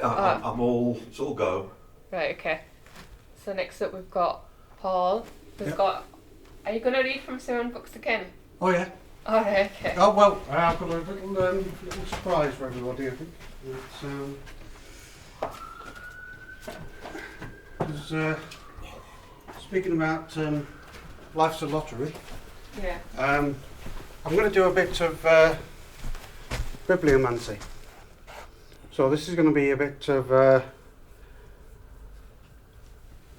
I'm all sort of go. Right, okay. So next up we've got Paul, who's Yep. got... Are you going to read from Simon Books again? Oh yeah. Alright, okay. Oh well, I've got a little surprise for everybody. I think. It's, speaking about life's a lottery. Yeah. I'm going to do a bit of bibliomancy. So this is going to be a bit of.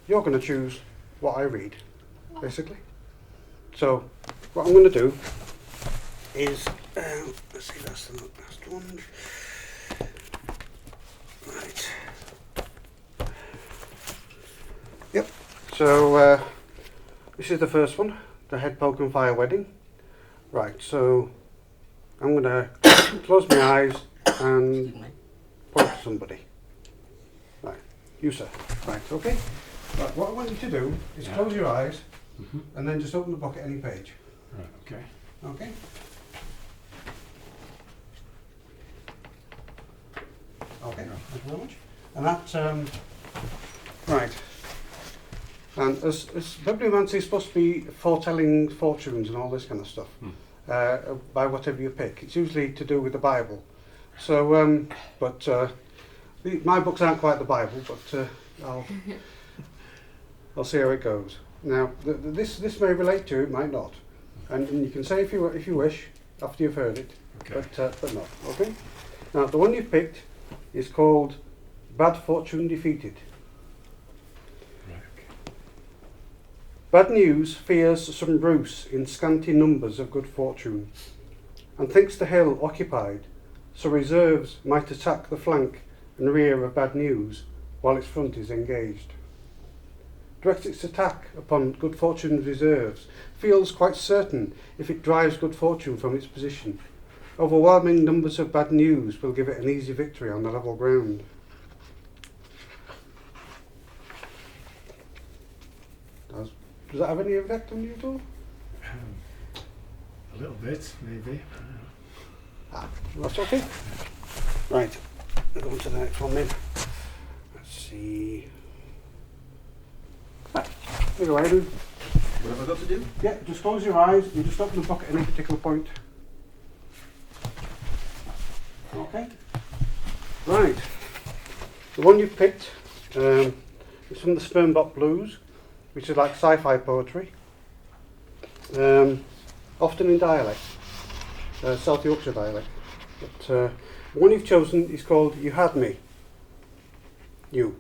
You're going to choose what I read, basically. So what I'm going to do is, let's see, that's the last one. Right. Yep. So this is the first one, the Head Poke and Fire Wedding. Right. So I'm going to close my eyes and point to somebody. Right. You, sir. Right. Okay. Right. What I want you to do is close your eyes and then just open the book at any page. Right, okay. Okay. Okay, thank you very much. And that, right. And as bibliomancy is supposed to be foretelling fortunes and all this kind of stuff, by whatever you pick. It's usually to do with the Bible. So, my books aren't quite the Bible, but I'll see how it goes. Now, this may relate to it, might not. And you can say if you wish after you've heard it, Okay. but not. Okay. Now the one you've picked is called "Bad Fortune Defeated." Right, okay. Bad news fears some Bruce in scanty numbers of good fortune, and thinks the hill occupied, so reserves might attack the flank and rear of bad news while its front is engaged. Directs its attack upon good fortune's reserves, feels quite certain if it drives good fortune from its position. Overwhelming numbers of bad news will give it an easy victory on the level ground. Does that have any effect on you at all? A little bit, maybe. That's okay. Right, we'll go on to the next one then. Let's see. Right, there you go, Aidan. What have I got to do? Yeah, just close your eyes and just open the book at any particular point. Okay. Right. The one you've picked is from the Springbok Blues, which is like sci-fi poetry, often in dialect, South Yorkshire dialect. But the one you've chosen is called "You Had Me." You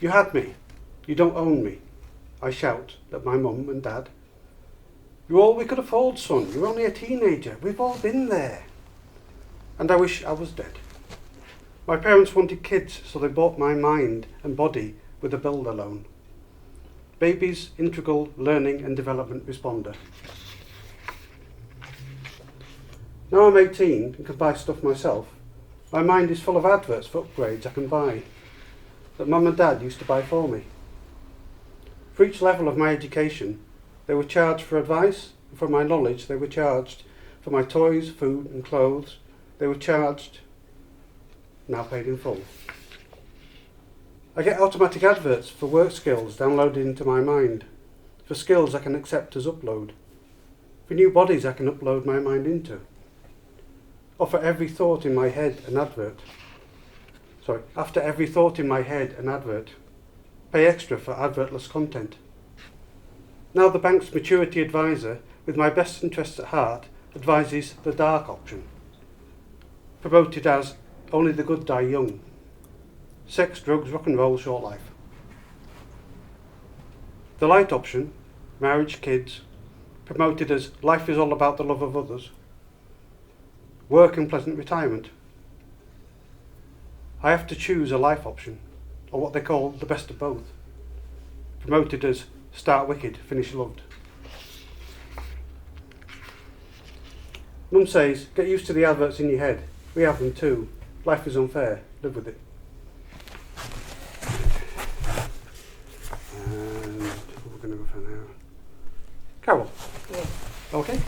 had me. You don't own me. I shout at my mum and dad. You're all we could afford, son. You're only a teenager. We've all been there. And I wish I was dead. My parents wanted kids, so they bought my mind and body with a builder loan. Baby's integral learning and development responder. Now I'm 18 and can buy stuff myself. My mind is full of adverts for upgrades I can buy that mum and dad used to buy for me. For each level of my education, they were charged for advice, and for my knowledge they were charged for my toys, food and clothes. They were charged, now paid in full. I get automatic adverts for work skills downloaded into my mind, for skills I can accept as upload, for new bodies I can upload my mind into, or for every thought in my head an advert. After every thought in my head an advert. Pay extra for advertless content. Now the bank's maturity advisor, with my best interests at heart, advises the dark option, promoted as only the good die young. Sex, drugs, rock and roll, short life. The light option, marriage, kids, promoted as life is all about the love of others. Work and pleasant retirement. I have to choose a life option, or what they call the best of both. Promoted as start wicked, finish loved. Mum says, get used to the adverts in your head. We have them too. Life is unfair. Live with it. And we're going to go for now. Carol. Yeah. Okay.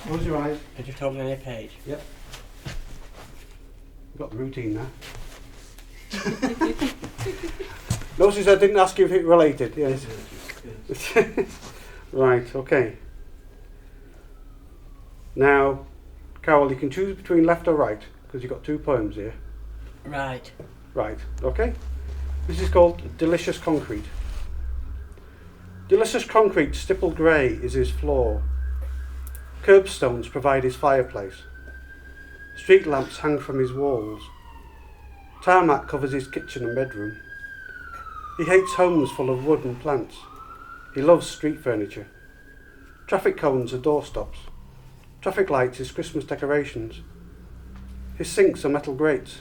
Close your eyes. Could you tell me any page? Yep. We've got the routine now. Notice I didn't ask you if it related. Yes. Yes. Right, okay. Now, Carol, you can choose between left or right, because you've got 2 poems here. Right. Right, okay. This is called Delicious Concrete. Delicious concrete, stippled grey, is his floor. Curbstones provide his fireplace. Street lamps hang from his walls. Tarmac covers his kitchen and bedroom. He hates homes full of wood and plants. He loves street furniture. Traffic cones are doorstops. Traffic lights is Christmas decorations. His sinks are metal grates.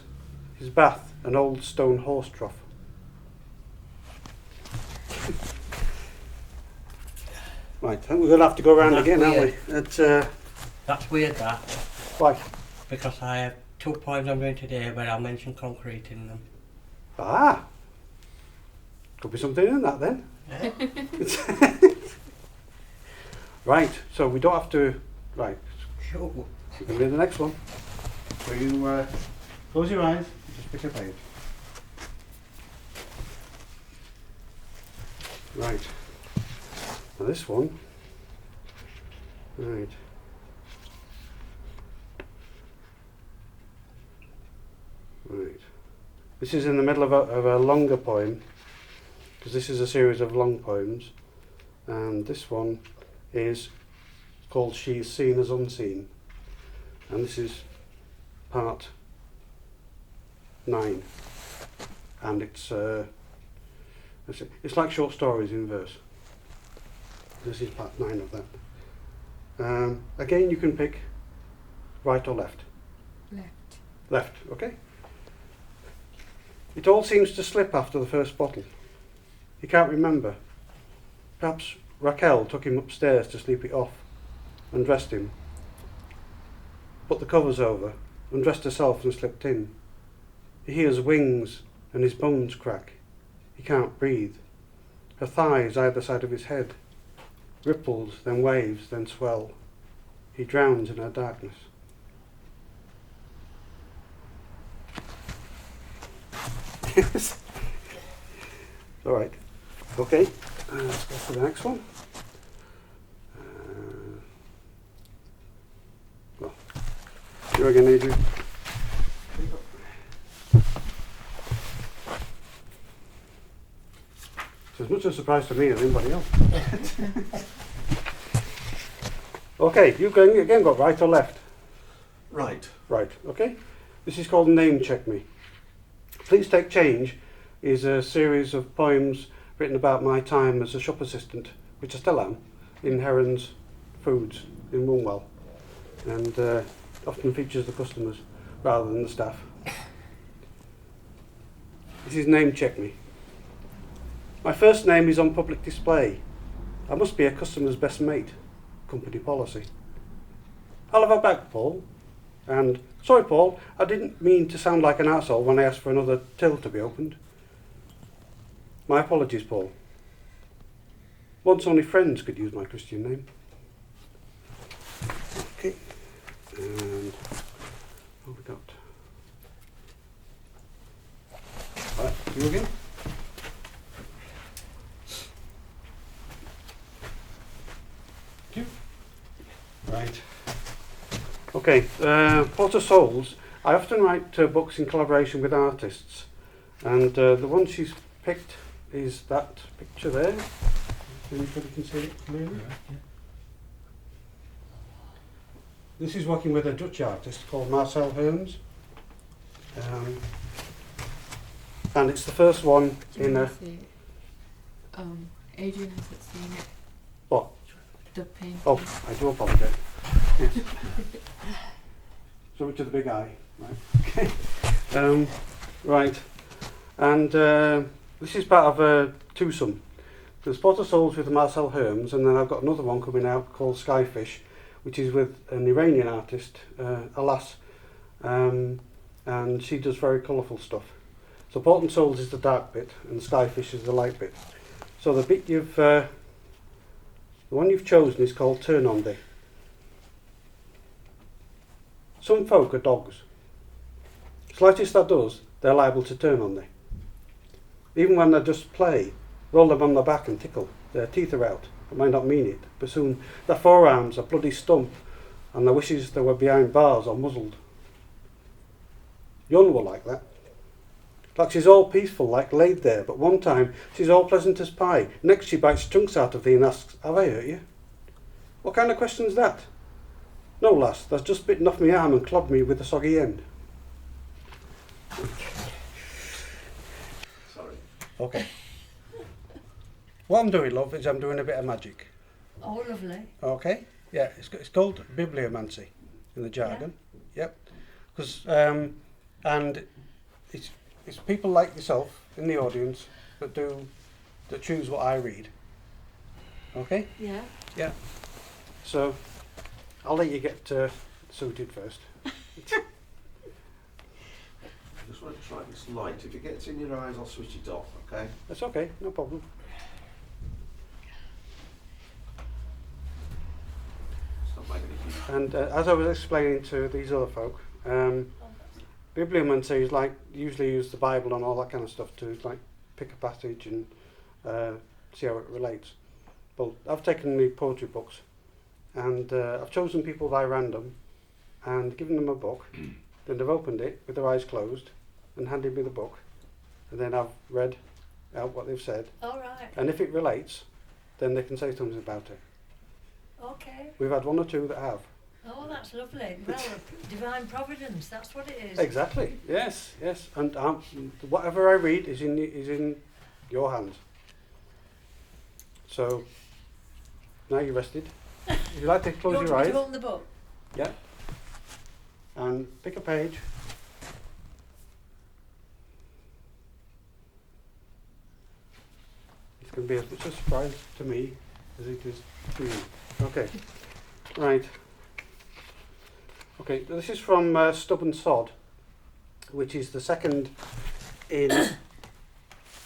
His bath an old stone horse trough. Right, I think we're going to have to go around That's again, aren't weird. we? That's, That's weird, that. why? Because I have 2 poems I'm doing today where I'll mention concrete in them. Ah! Could be something in that then. Yeah. Right, so we don't have to... Right, Sure. we can do the next one. So you close your eyes, just pick a page. Right. Now this one. Right. Right. This is in the middle of a longer poem, because this is a series of long poems, and this one is called She's Seen as Unseen, and this is part 9, and it's like short stories in verse. This is part 9 of that. Again, you can pick right or left. Left. Left, okay. It all seems to slip after the first bottle. He can't remember. Perhaps Raquel took him upstairs to sleep it off, undressed him, put the covers over, undressed herself and slipped in. He hears wings and his bones crack. He can't breathe. Her thighs either side of his head. Ripples, then waves, then swell. He drowns in her darkness. All right. Okay. Let's go for the next one. Well, you again, Adrian. It's as much a surprise to me as anybody else. Okay, you've again got right or left? Right. Right, okay. This is called Name Check Me. Please Take Change is a series of poems written about my time as a shop assistant, which I still am, in Heron's Foods in Woolwell, and often features the customers rather than the staff. This is Name Check Me. My first name is on public display. I must be a customer's best mate. Company policy. I'll have a bag, Paul. And, sorry Paul, I didn't mean to sound like an arsehole when I asked for another till to be opened. My apologies, Paul. Once only friends could use my Christian name. Okay. And what have we got? Right, you again? Right. Okay, Port of Souls. I often write books in collaboration with artists, and the one she's picked is that picture there. Anybody can see it clearly? This is working with a Dutch artist called Marcel Herms, and it's the first one in a... Adrian hasn't seen it. What? The painting. Oh, I do apologise. Yes. So to the big eye. Right. Okay. Right. And this is part of a twosome. There's Pot of Souls with Marcel Herms, and then I've got another one coming out called Skyfish, which is with an Iranian artist, Alas, and she does very colourful stuff. So Port and Souls is the dark bit, and Skyfish is the light bit. So the bit the one you've chosen is called Turn On Day. Some folk are dogs. Slightest that does, they're liable to turn on thee. Even when they just play, roll them on their back and tickle. Their teeth are out. They might not mean it, but soon their forearms are bloody stump, and they wishes they were behind bars or muzzled. Yon were like that. Like she's all peaceful, like laid there, but one time she's all pleasant as pie. Next she bites chunks out of thee and asks, have I hurt you? What kind of question's that? No, lass, that's just bitten off my arm and clogged me with a soggy end. Sorry. Okay. What I'm doing, love, is I'm doing a bit of magic. Oh, lovely. Okay? Yeah, it's called bibliomancy in the jargon. Yep. Because and it's people like yourself in the audience that choose what I read. Okay? Yeah. Yeah. So I'll let you get suited first. I just want to try this light. If it gets in your eyes, I'll switch it off, okay? That's okay, no problem. It's not making a huge... And as I was explaining to these other folk, bibliomancy is like usually use the Bible and all that kind of stuff to like pick a passage and see how it relates. Well, I've taken the poetry books and I've chosen people by random and given them a book. Then they've opened it with their eyes closed and handed me the book, and then I've read out what they've said, All right. and if it relates, then they can say something about it. Okay. We've had one or two that have. Oh, that's lovely. Well, divine providence, that's what it is. Exactly. Yes, yes. And whatever I read is in your hands. So now you're rested. Would you like to close You your want me eyes? to open the book? Yeah. And pick a page. It's going to be as much a surprise to me as it is to you. Okay. Right. Okay, this is from Stubborn Sod, which is the second in a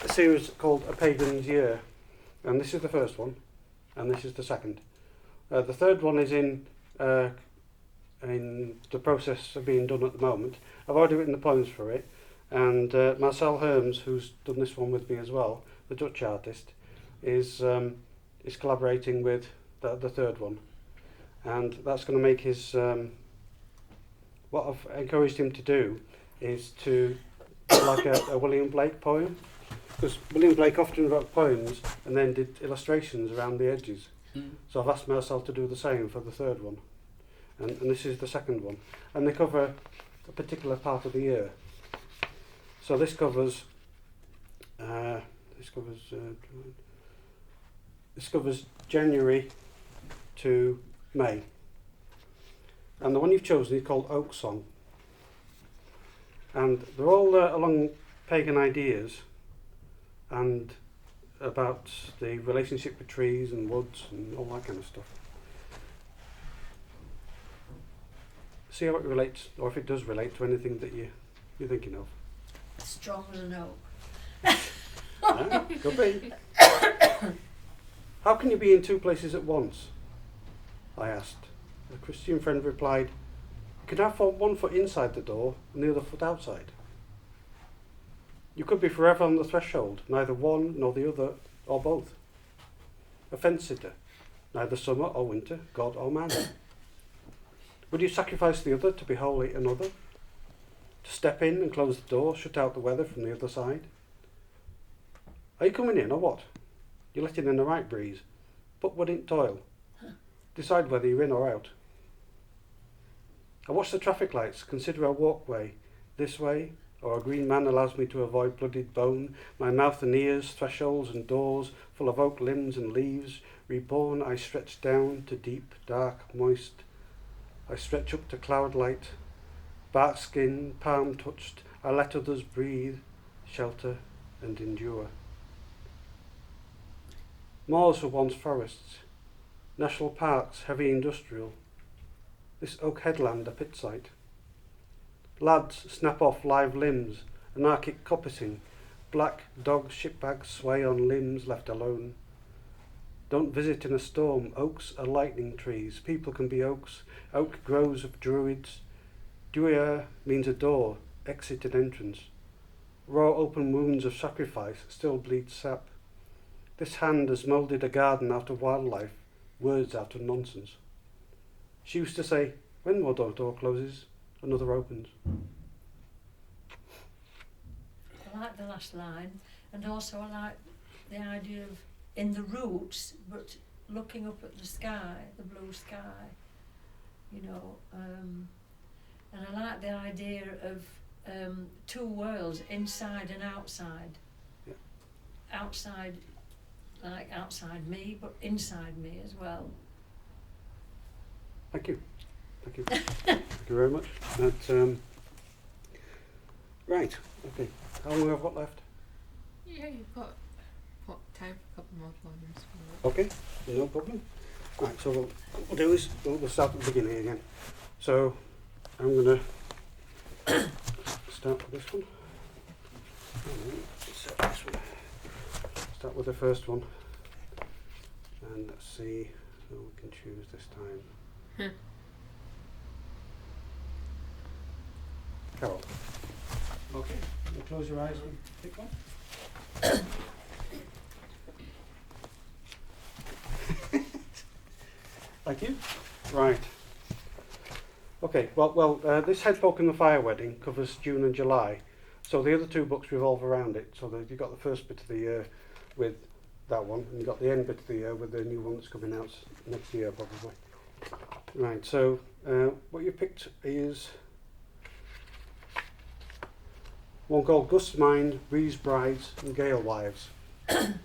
series called A Pagan's Year. And this is the first one, and this is the second. The third one is in the process of being done at the moment. I've already written the poems for it, and Marcel Herms, who's done this one with me as well, the Dutch artist, is collaborating with the third one. And that's going to make his... what I've encouraged him to do is to do like a William Blake poem, because William Blake often wrote poems and then did illustrations around the edges. So I've asked myself to do the same for the third one, and this is the second one, and they cover a particular part of the year. So this covers January to May. And the one you've chosen is called Oak Song. And they're all along pagan ideas and about the relationship with trees and woods and all that kind of stuff. See how it relates, or if it does relate to anything that you're thinking of. Strong as an oak. Could be. How can you be in two places at once? I asked. The Christian friend replied, you can have one foot inside the door and the other foot outside. You could be forever on the threshold, neither one nor the other, or both. A fence sitter, neither summer or winter, God or man. Would you sacrifice the other to be wholly another? To step in and close the door, shut out the weather from the other side? Are you coming in or what? You're letting in the right breeze, but wouldn't toil. Decide whether you're in or out. I watch the traffic lights, consider a walkway, this way, or a green man allows me to avoid bloodied bone, my mouth and ears, thresholds and doors, full of oak limbs and leaves, reborn I stretch down to deep, dark, moist. I stretch up to cloud light, bark skin, palm touched, I let others breathe, shelter and endure. Moors were once forests, national parks heavy industrial, this oak headland a pit site. Lads snap off live limbs, anarchic coppicing, black dog shipbags sway on limbs left alone. Don't visit in a storm, oaks are lightning trees, people can be oaks, oak grows of druids. Druia means a door, exit and entrance. Raw open wounds of sacrifice still bleed sap. This hand has moulded a garden out of wildlife, words out of nonsense. She used to say, when one door closes, another opens. I like the last line, and also I like the idea of in the roots, but looking up at the sky, the blue sky, you know, and I like the idea of two worlds, inside and outside. Yeah. Outside, like outside me, but inside me as well. Thank you. Thank you. Thank you very much. That, right, okay. How long have I got left? Yeah, you've got time for a couple more lines. Okay, no problem. Right, so what we'll do is we'll start at the beginning again. So I'm going to start with this one. Start with the first one. And let's see who we can choose this time. Carol. Okay, you close your eyes and pick one. Thank you. Right. Okay, well, this Head Poke and the Fire Wedding covers June and July, so the other two books revolve around it. So you've got the first bit of the year with that one, and you've got the end bit of the year with the new one that's coming out next year, probably. Right, so what you picked is one called Gust's Mind, Breeze Brides and Gale Wives. Can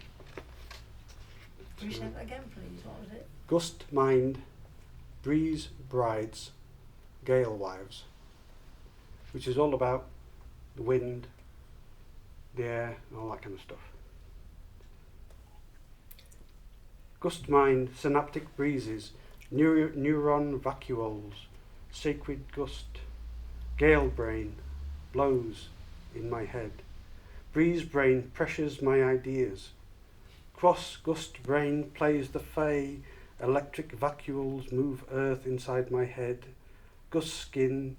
you say that again, please? What was it? Gust Mind, Breeze Brides, Gale Wives, which is all about the wind, the air, and all that kind of stuff. Gust Mind, synaptic breezes, neuron vacuoles, sacred gust, gale brain, blows in my head. Breeze brain pressures my ideas. Cross gust brain plays the fey, electric vacuoles move earth inside my head. Gust skin,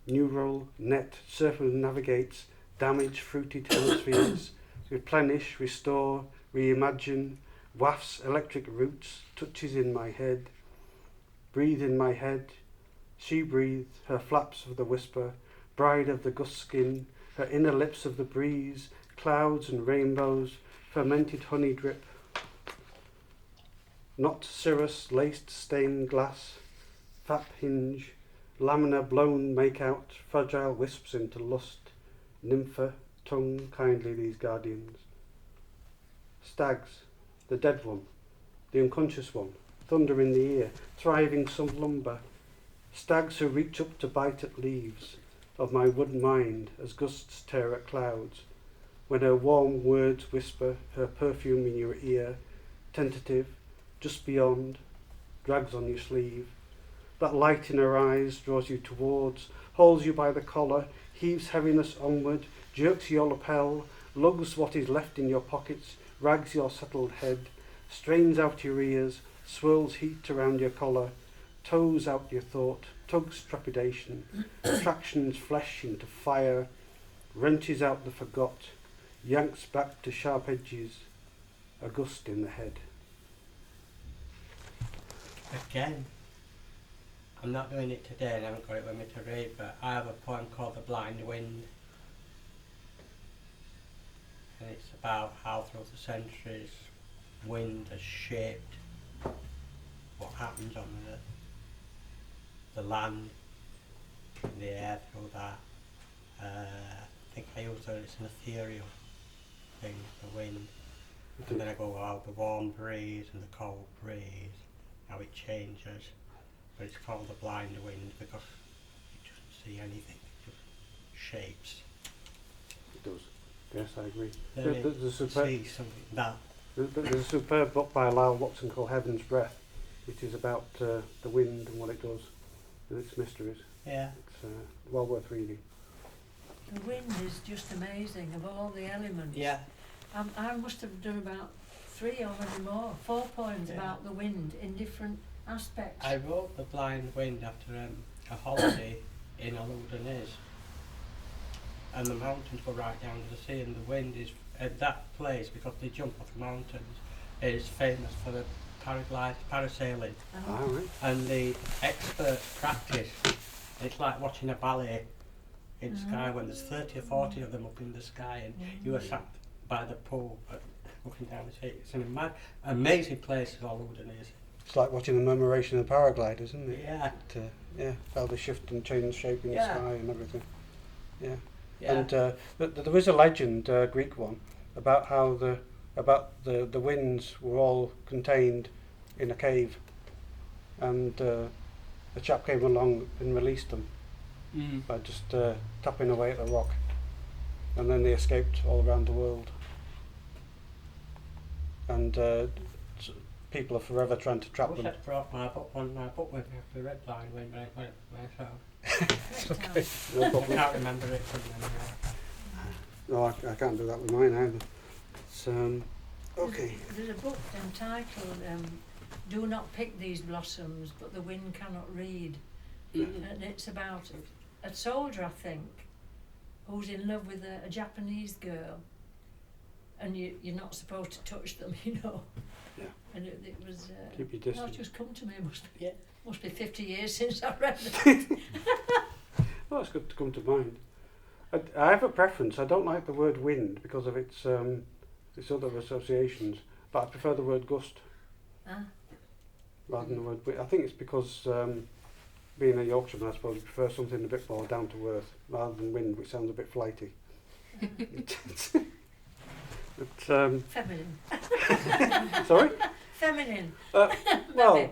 neural net circumnavigates damaged fruited hemispheres, replenish, restore, reimagine, wafts electric roots, touches in my head. Breathe in my head, she breathes, her flaps of the whisper, bride of the gust skin, her inner lips of the breeze, clouds and rainbows, fermented honey drip, not cirrus laced stained glass, fap hinge, lamina blown make out, fragile wisps into lust, nympha, tongue kindly these guardians. Stags, the dead one, the unconscious one, thunder in the ear, thriving slumber, stags who reach up to bite at leaves of my wood mind as gusts tear at clouds, when her warm words whisper her perfume in your ear, tentative, just beyond, drags on your sleeve. That light in her eyes draws you towards, holds you by the collar, heaves heaviness onward, jerks your lapel, lugs what is left in your pockets, rags your settled head, strains out your ears, swirls heat around your collar, tows out your thought, tugs trepidation, attractions flesh into fire, wrenches out the forgot, yanks back to sharp edges, a gust in the head. Again, I'm not doing it today and I haven't got it with me to read, but I have a poem called The Blind Wind. And it's about how through the centuries wind has shaped what happens on the land, the air through that. I think I use that it's an ethereal thing, the wind. And then I go out the warm breeze and the cold breeze, how it changes. But it's called the blind wind because it doesn't see anything, it just shapes. It does. Yes, I agree. Then There's a see something that. There's a superb book by Lyle Watson called Heaven's Breath, which is about the wind and what it does and its mysteries. Yeah. It's well worth reading. The wind is just amazing, of all the elements. Yeah. I must have done about 3 or maybe more, 4 poems Yeah. about the wind in different aspects. I wrote The Blind Wind after a holiday in Aludonese. and the mountains go right down to the sea, and the wind is at that place, because they jump off the mountains, is famous for the parasailing, All right. and the experts practice. It's like watching a ballet in the sky when there's 30 or 40 of them up in the sky, and you are sat by the pool looking down the sea. It's an amazing place, all Udinese. It's like watching the murmuration of paragliders, isn't it? Yeah. Yeah, how they shift and change shape in the Yeah. sky and everything. Yeah. Yeah. And there is a legend, Greek one, about how the winds were all contained in a cave, and a chap came along and released them by just tapping away at the rock, and then they escaped all around the world. And people are forever trying to I trap wish them. I'd brought my book with me after the red line when I went myself. Okay, no I problem. can't remember it from memory. No, I can't do that with mine either. It's, okay. There's a book entitled Do Not Pick These Blossoms, But the Wind Cannot Read. And it's about a soldier, I think, who's in love with a Japanese girl. And you're not supposed to touch them, you know. Yeah. And it was... Keep your no, distance. it's just come to me. Yeah. Must be 50 years since I read it. Well, it's good to come to mind. I have a preference. I don't like the word wind because of its other associations, but I prefer the word gust rather than the word wind. I think it's because being a Yorkshireman, I suppose, I prefer something a bit more down to earth rather than wind, which sounds a bit flighty. Feminine. Sorry? Feminine. Well,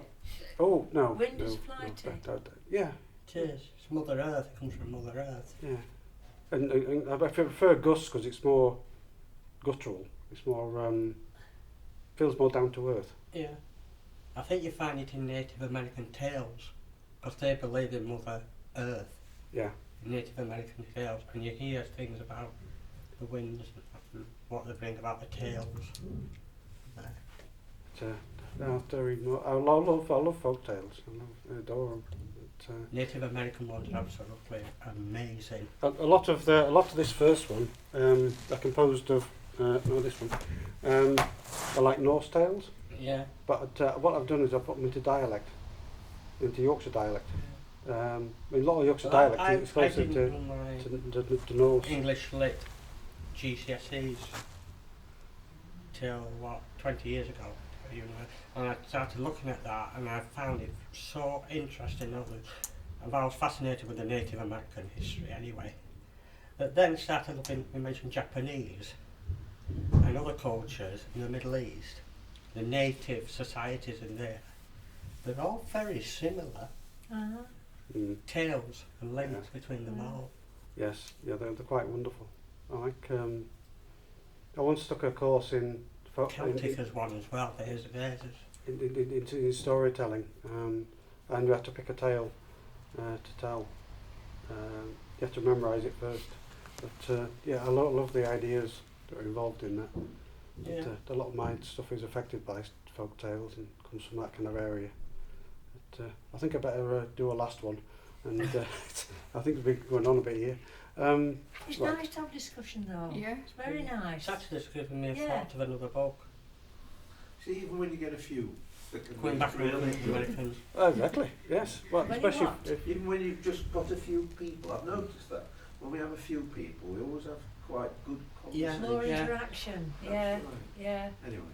oh no. Wind no, is no, flighty. yeah, It is. It's Mother Earth. It comes from Mother Earth. yeah. And I prefer gust because it's more guttural. It's more feels more down to earth. Yeah. I think you find it in Native American tales, because they believe in Mother Earth. Yeah. Native American tales, and you hear things about the winds and what they bring about the tales. I have to read more. I love folk tales. I adore them. Native American ones are absolutely amazing. A lot of this first one are composed of no, this one are like Norse tales, Yeah. but what I've done is I've put them into dialect, into Yorkshire dialect. I mean, a lot of Yorkshire dialect is closer to Norse. English lit GCSEs till 20 years ago, you know, and I started looking at that and I found it so interesting. I was fascinated with the Native American history anyway. But then started looking, we mentioned Japanese and other cultures in the Middle East, the native societies in there. They're all very similar. Tales and links between them all. Yes, yeah, they're quite wonderful. I like. I once took a course in Celtic is one as well. Theirs is. in storytelling, and you have to pick a tale to tell. You have to memorise it first. But yeah, I love the ideas that are involved in that. Yeah. But, a lot of my stuff is affected by folk tales and comes from that kind of area. But I think I better do a last one, and I think we've been going on a bit here. It's right. nice to have discussion though. Yeah. It's very nice. It's actually just given me a Yeah. thought of another book. See, even when you get a few, that can Going be back to really the good. Americans. Exactly. Yes. Well, When you especially what? if Even when you've just got a few people, I've noticed that when we have a few people, we always have quite good Yeah. conversation. More Yeah. interaction. That's Yeah. right. Yeah. Anyway,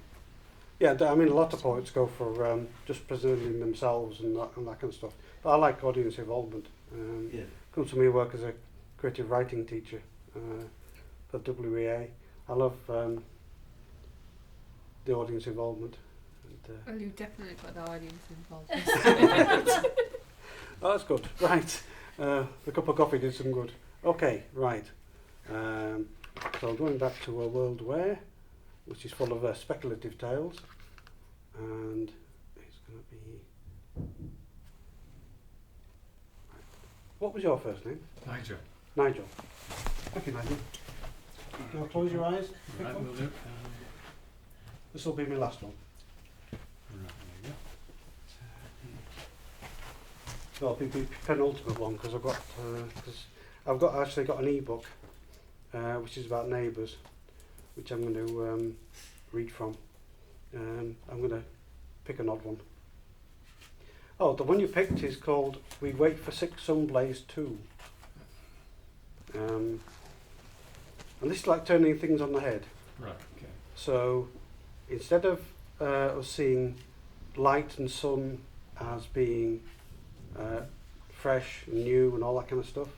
yeah, I mean, a lot of poets go for just presenting themselves and that kind of stuff. But I like audience involvement. yeah. Come to me work as a creative writing teacher for WEA. I love the audience involvement. And, Well, you've definitely got the audience involved. oh, that's good. Right. The cup of coffee did some good. Okay, right. So going back to a world where, which is full of speculative tales, and it's going to be. Right. What was your first name? Nigel. Nigel. Thank you, Nigel. Can I close your eyes? Right, will do. This will be my last one. Right, there you So I'll be the penultimate one because I've got actually got an ebook which is about neighbours, which I'm going to read from. I'm going to pick an odd one. Oh, the one you picked is called We Wait for Six Sunblaze Too. And this is like turning things on the head. Right, okay. So instead of us seeing light and sun as being fresh and new and all that kind of stuff,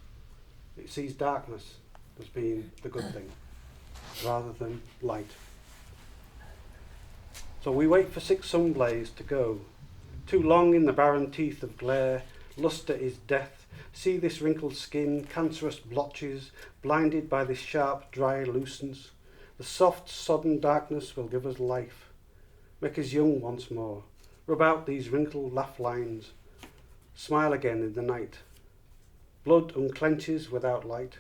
it sees darkness as being the good thing rather than light. So we wait for six sunblaze to go. Too long in the barren teeth of glare, lustre is death. See this wrinkled skin, cancerous blotches, blinded by this sharp, dry lucence. The soft, sodden darkness will give us life, make us young once more. Rub out these wrinkled laugh lines, smile again in the night. Blood unclenches without light,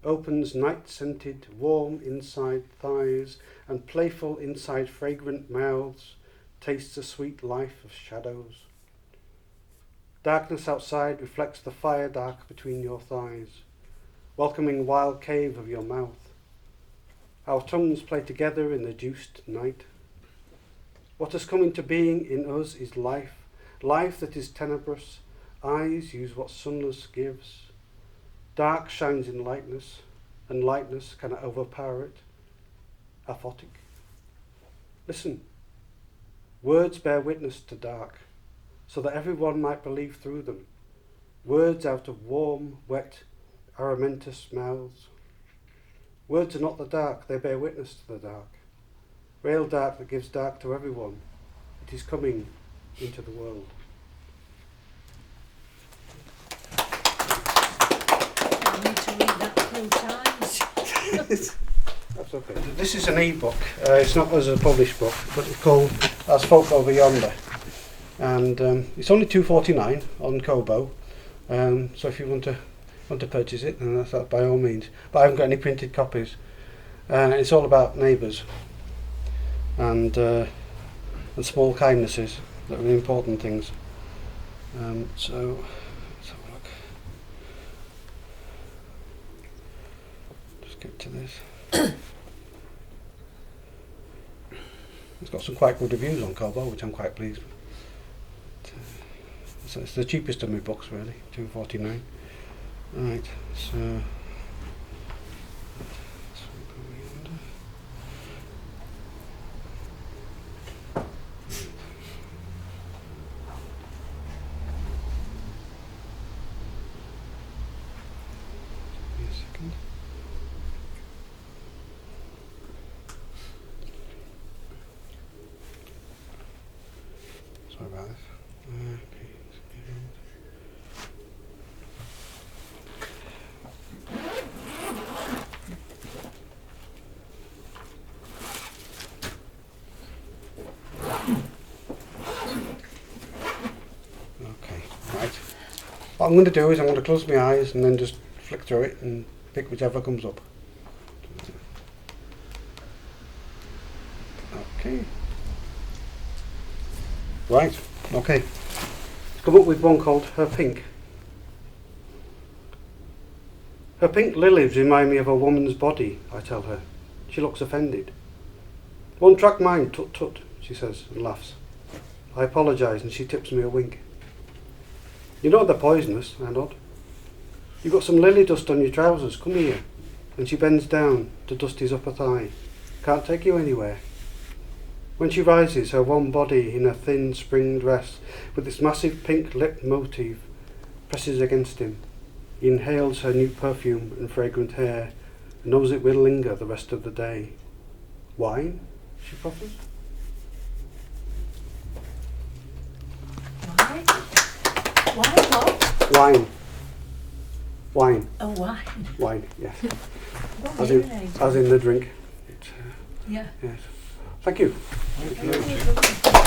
opens night-scented, warm inside thighs, and playful inside fragrant mouths, tastes the sweet life of shadows. Darkness outside reflects the fire dark between your thighs, welcoming wild cave of your mouth. Our tongues play together in the juiced night. What has come into being in us is life, life that is tenebrous. Eyes use what sunless gives. Dark shines in lightness, and lightness cannot overpower it. Aphotic. Listen. Words bear witness to dark, so that everyone might believe through them. Words out of warm, wet, aromatous mouths. Words are not the dark, they bear witness to the dark. Real dark that gives dark to everyone. It is coming into the world. I need to read that 3 times. That's okay. This is an e-book. It's not as a published book, but it's called As Folk Over Yonder. And it's only $2.49 on Kobo. So if you want to purchase it, then that's by all means. But I haven't got any printed copies. It's all about neighbours and small kindnesses that are the important things. So let's have a look. Just get to this. It's got some quite good reviews on Kobo, which I'm quite pleased with. So it's the cheapest of my books, really, $2.49. Right, so. Sorry about this. Okay, right. What I'm going to do is I'm going to close my eyes and then just flick through it and pick whichever comes up. Okay. Right, okay. Come up with one called Her Pink. Her pink lilies remind me of a woman's body, I tell her. She looks offended. One track mind, tut tut, she says and laughs. I apologise and she tips me a wink. You know they're poisonous, I nod. You've got some lily dust on your trousers, come here. And she bends down to dust his upper thigh. Can't take you anywhere. When she rises, her one body in a thin spring dress with its massive pink lip motif presses against him. He inhales her new perfume and fragrant hair and knows it will linger the rest of the day. Wine? She proffers. Why? Why what? Wine. Wine. Oh, wine. Wine, yes. What As in, marinated? as in the drink. Yeah. Yes. Thank you. Thank you.